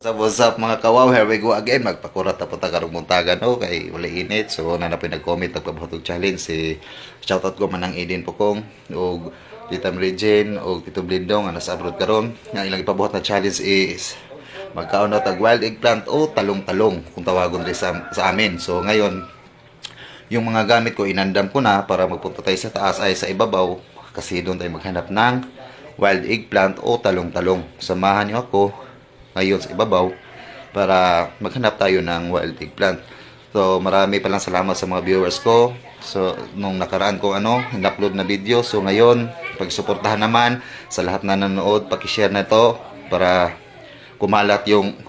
What's up mga kawaw, here we go again. Magpakurat na po ta karong muntagan no kay wala init. So na nag-comment nagpabuhatog challenge si shoutout ko manang Eden po kong og Tita Regine og Tito Blindong ang nasa abroad karon. Nga ilang ipabuhat na challenge is magkaon na tag wild eggplant o talong-talong kung tawagon rin sa amin. So ngayon yung mga gamit ko inandam ko na para magpunta tayo sa taas ay sa ibabaw kasi doon tayo maghanap ng wild eggplant o talong-talong. Samahan niyo ako ngayon sa ibabaw para maghanap tayo ng wild eggplant. So marami pa lang salamat sa mga viewers ko. So nung nakaraan ko in-upload na video. So ngayon pagsuportahan naman sa lahat na nanood, paki-share na to para kumalat yung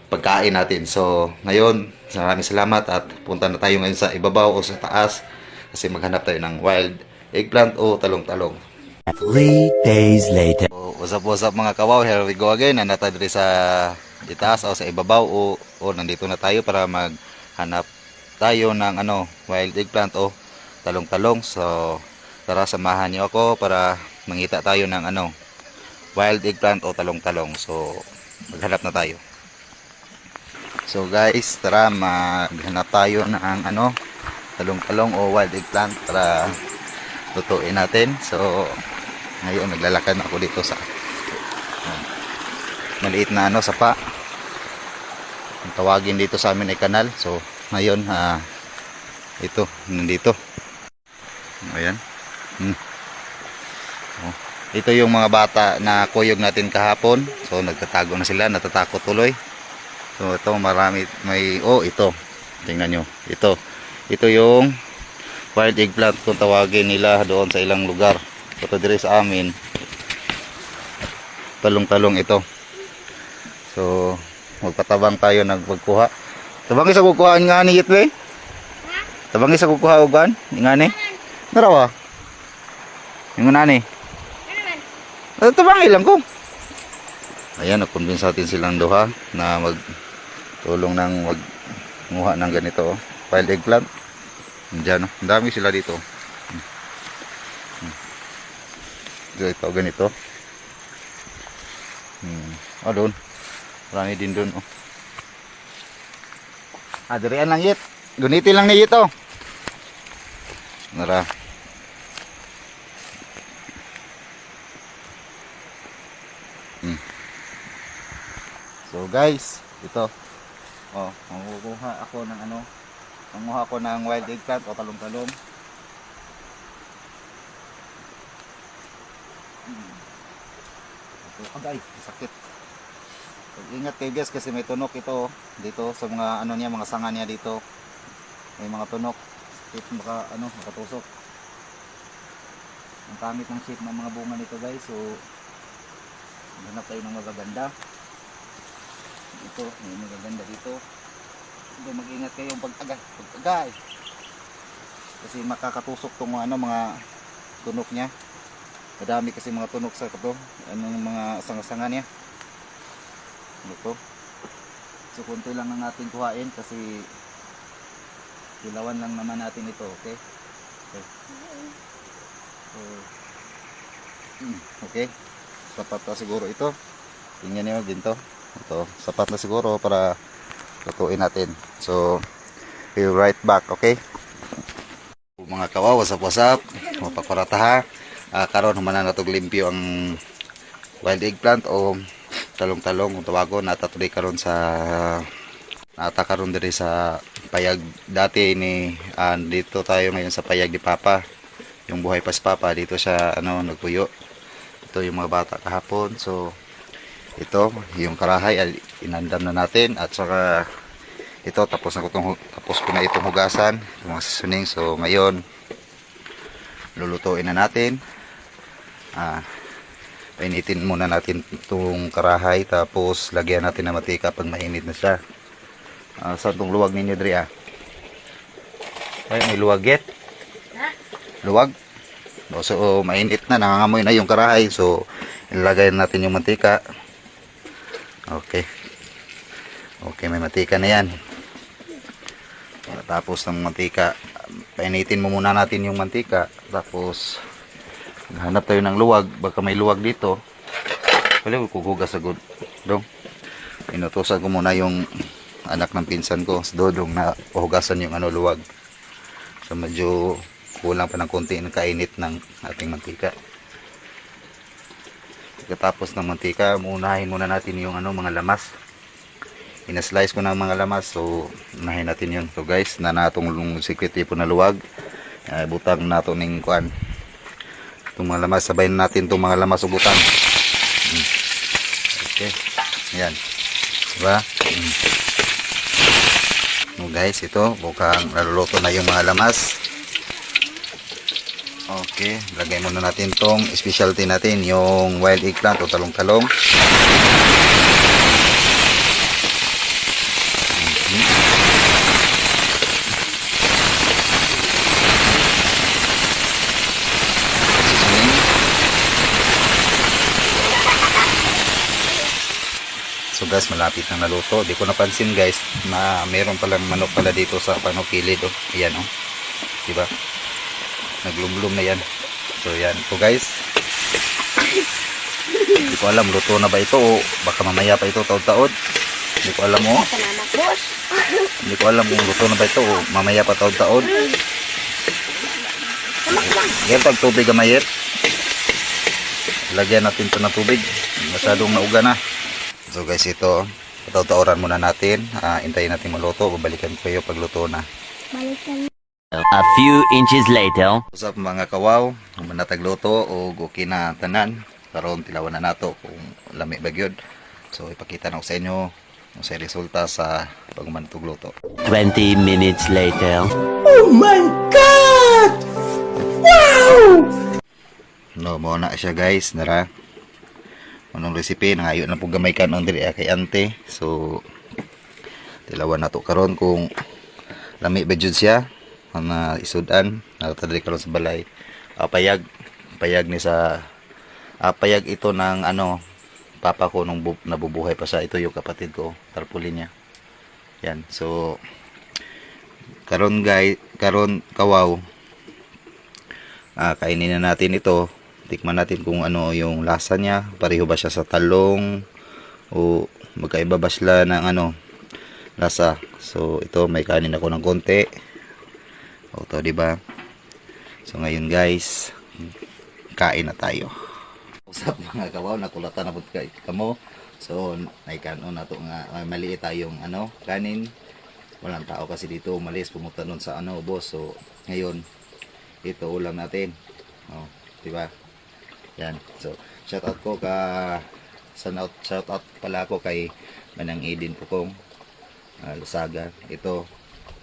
pagkain natin. So ngayon maraming salamat at punta na tayo ngayon sa ibabaw o sa taas kasi maghanap tayo ng wild eggplant o talong-talong. 3 days later. So, what's up mga kawaw, here we go again. Nandito diri sa itaas o sa ibabaw o nandito na tayo para maghanap tayo ng wild eggplant o talong-talong. So tara samahan niyo ako para mangita tayo ng wild eggplant o talong-talong. So maghanap na tayo. So guys, tara maghanap tayo ng talong-talong o wild eggplant para lutuin natin. So ngayon naglalakad ako dito sa maliit na sapa. Ang tawagin dito sa amin ay kanal. So ngayon ito nandito. Ayan. Ito yung mga bata na kuyog natin kahapon. So nagtatago na sila, natatakot tuloy. So ito marami ito. Tingnan nyo. Ito yung wild eggplant kung tawagin nila doon sa ilang lugar. Ito diri sa amin talong-talong ito. So magpatabang tayo nagpagkuha. Tabangis ako kuhaan nga ni Yitle. Tabangis ako kuha ugan nga ni. Narawa. Yung nani. Tabangi lang ko. Ayan, nagkumbinsi natin silang duha na magtulong ng magmuha ng ganito wild eggplant. Diyan, ang dami sila dito. Ito ganito. Doon. Marami din doon. Dirian lang Yit. Gunitin lang ni Yit Nara. So guys, ito. Mangukuha ako ng manguha ako ng wild eggplant o talong-talong. Agay, sakit. Ingat kayo guys kasi may tunok ito dito sa mga mga sanga niya dito. May mga tunok. Sakit makatusok. Ang pangit ng shape ng mga bunga nito guys. So hanap tayo ng magaganda. Ito, may magaganda dito. Mag-ingat kayong pag-agay. Kasi makakatusok tong mga tunok niya. Madami kasi mga tunok sa mga sanga-sanga niya. Ito. So kunti lang ang natin kuhain kasi kilawan lang naman natin ito, okay? Okay. Sapat na siguro ito. Tingnan niyo ginto. Ito, sapat na siguro para lutuin natin. So, we'll be right back, okay? Mga kawaw, what's up? Mapakurata ha. Karon humanan natog limpyo ang wild eggplant o talong-talong kung tawagon natatuloy karon karon diri sa payag dati ni dito tayo ngayon sa payag ni Papa. Yung buhay pa si Papa dito siya nagpuyo. Ito yung mga bata kahapon. So ito yung karahay inandam na natin at saka ito tapos ko na itong hugasan yung mga susuning. So ngayon lulutuin na natin. Painitin muna natin itong karahay tapos lagyan natin ng matika pag mainit na siya. Saan itong luwag ninyo diri Ay, may luwag yet? Luwag? So mainit na, nangangamoy na yung karahay. So ilagay natin yung mantika. Okay, may mantika na yan. Tapos ng mantika, painitin mo muna natin yung mantika. Tapos hanap tayo ng luwag, baka may luwag dito. Wala ko kuhugas agad. Dong. Inutusan ko muna yung anak ng pinsan ko, si Dodong, na uhugasan yung luwag. So medyo kulang pa ng konti ng kainit ng ating mantika. Pagkatapos ng mantika, unahin muna natin yung mga lamas. Ina-slice ko ng mga lamas, so unahin natin yun. So guys, na natong secret tipo na luwag, butang nato ning kuan. Itong mga lamas, sabayin natin itong mga lamas ubutan. Okay, ayan. Diba? So guys, ito, bukang naluluto na yung mga lamas. Okay, lagay muna natin tong specialty natin, yung wild eggplant o talong-talong. So guys, malapit na naluto. Di ko napansin guys na mayroon palang manok pala dito sa panukilid. Oh. Ayan oh. Diba? Naglumlum na yan. So yan. So guys, di ko alam luto na ba ito o baka mamaya pa ito taod-taod. Di ko alam oh. Hindi ko alam kung luto na ba ito o mamaya pa taod-taod. Yan pag tubig gamayet. Lagyan natin ito ng tubig. Masyadong nauga na. So guys, ito, taw-tauran muna natin. Intayin natin maluto. Babalikan ko kayo pag luto na. A few inches later. Usap mga kawaw, manatagluto o okay na tanan. Karon tilawan na nato kung lami ba gyud. So ipakita na ko sa inyo kung sa resulta sa pagmanatog luto. 20 minutes later. Oh my God! Wow! No, mo na siya guys, nara. Anong recipe nangayo na po gamay kanon diri kay ante. So tilawan nato karon kung lami ba jud siya na isudan natadri karon sa balay. Payag ni sa payag ito ng papa ko nung nabubuhay pa siya. Ito yung kapatid ko, tarpaulin niya. Yan. So karon guys, karon kawaw. Kainin na natin ito. Tikman natin kung ano yung lasa niya. Pareho ba siya sa talong o magkaiba ba sila ng lasa. So ito may kanin ako ng konti. O to, di ba? So ngayon guys, kain na tayo. Usap mga kawaw, nakulatan na po kamo. So naikano na to nga maliit tayong kanin. Walang tao kasi dito, umalis pumunta nun sa boss. So ngayon ito ulam natin. Oh, di ba? Yan. So, shout out ko shout out pala ako kay Manang Eden po kong Lusaga. Ito,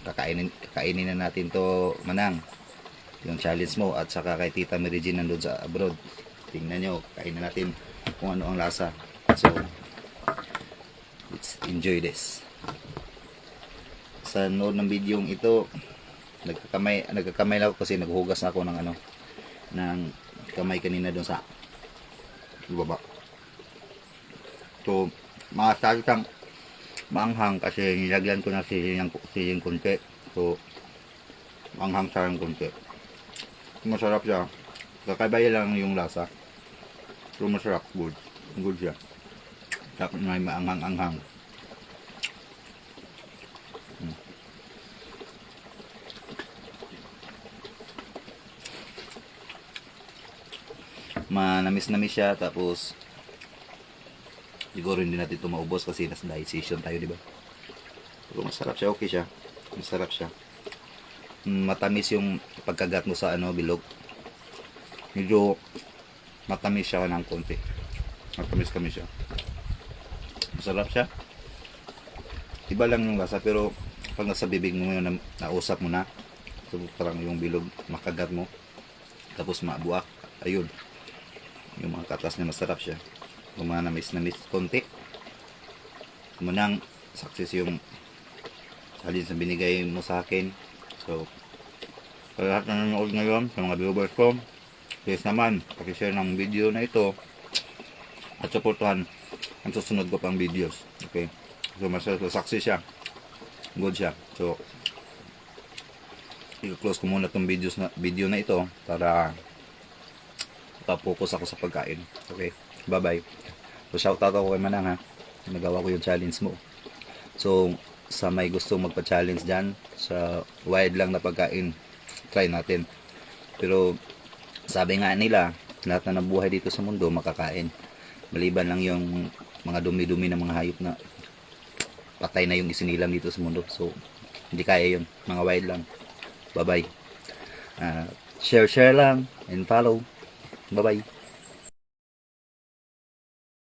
kakainin na natin to, Manang. Yung challenge mo at saka kay Tita Mary Jean nandun sa abroad. Tingnan nyo, kainin natin kung ano ang lasa. So, let's enjoy this. Sa nood ng video ito, nagkakamay lang ako kasi naghuhugas na ako ng kamay kanina doon sa baba. So masasabi kang maanghang kasi nilagyan ko na siling konti. So maanghang siya ng konti. Masarap siya. Kakaiba lang yung lasa. So masarap. Good siya. Tapos may maanghang-anghang. Manamis-namis siya, tapos siguro hindi natin ito maubos kasi nasa diet season tayo, di ba? Pero masarap siya, okay siya. Masarap siya. Matamis yung pagkagat mo sa bilog. Medyo matamis siya ng konti. Matamis-tamis siya. Masarap siya. Iba lang yung lasa, pero pag nasa bibig mo yun, nausap mo na, so parang yung bilog makagat mo, tapos mabuak, ayun. Yung mga katas niya masarap siya. Kung mga namis konti. Manang success yung halin sa binigay mo sa akin. So sa lahat na nanonood ngayon, sa mga viewers ko, please naman pakishare ng video na ito at supportahan ang susunod ko pang videos. Okay, so masarap, success siya, good siya. So i-close ko muna itong video na ito para focus ako sa pagkain. Okay, bye bye. So shout out ako kay Manang ha. nagawa ko yung challenge mo. So, sa may gustong magpa-challenge dyan, sa wild lang na pagkain, try natin. Pero, sabi nga nila, lahat na nabuhay dito sa mundo, makakain. Maliban lang yung mga dumi-dumi ng mga hayop na patay na yung isinilang dito sa mundo. So, hindi kaya yun. Mga wild lang. Bye-bye. Share lang and follow. Bye-bye.